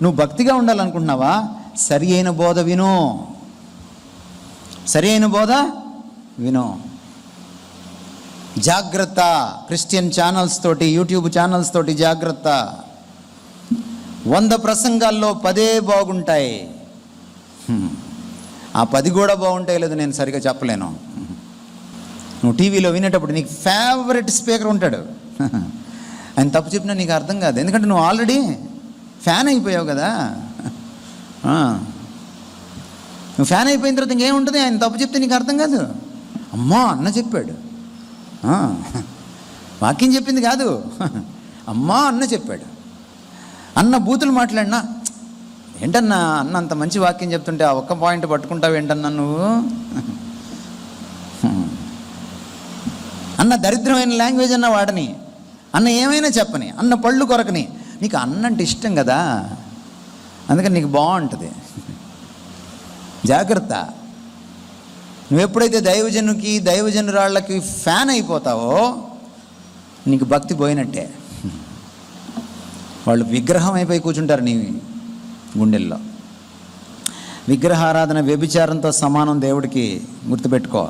నువ్వు భక్తిగా ఉండాలనుకుంటున్నావా? సరి అయిన బోధ విను, సరి అయిన బోధ విను. జాగ్రత్త. క్రిస్టియన్ ఛానల్స్ తోటి, యూట్యూబ్ ఛానల్స్ తోటి జాగ్రత్త. 100 ప్రసంగాల్లో 10 బాగుంటాయి, ఆ 10 కూడా బాగుంటాయి లేదు నేను సరిగా చెప్పలేను. నువ్వు టీవీలో వినేటప్పుడు నీకు ఫేవరెట్ స్పీకర్ ఉంటాడు, ఆయన తప్పు చెప్పినా నీకు అర్థం కాదు, ఎందుకంటే నువ్వు ఆల్రెడీ ఫ్యాన్ అయిపోయావు కదా. నువ్వు ఫ్యాన్ అయిపోయిన తర్వాత ఇంకేముంటుంది? ఆయన తప్పు చెప్తే నీకు అర్థం కాదు. అమ్మా అన్న చెప్పాడు, వాక్యం చెప్పింది కాదు, అమ్మా అన్న చెప్పాడు. అన్న బూతులు మాట్లాడినా, ఏంటన్నా అన్న అంత మంచి వాక్యం చెప్తుంటే ఆ ఒక్క పాయింట్ పట్టుకుంటావు ఏంటన్నా నువ్వు? అన్న దరిద్రమైన లాంగ్వేజ్ అన్న వాడని, అన్న ఏమైనా చెప్పని, అన్న పళ్ళు కొరకని, నీకు అన్న అంటే ఇష్టం కదా, అందుకని నీకు బాగుంటుంది. జాగ్రత్త. నువ్వెప్పుడైతే దైవజనురాళ్ళకి ఫ్యాన్ అయిపోతావో నీకు భక్తి పోయినట్టే. వాళ్ళు విగ్రహం అయిపోయి కూర్చుంటారు నీ గుండెల్లో. విగ్రహారాధన వ్యభిచారంతో సమానం దేవుడికి, గుర్తుపెట్టుకో.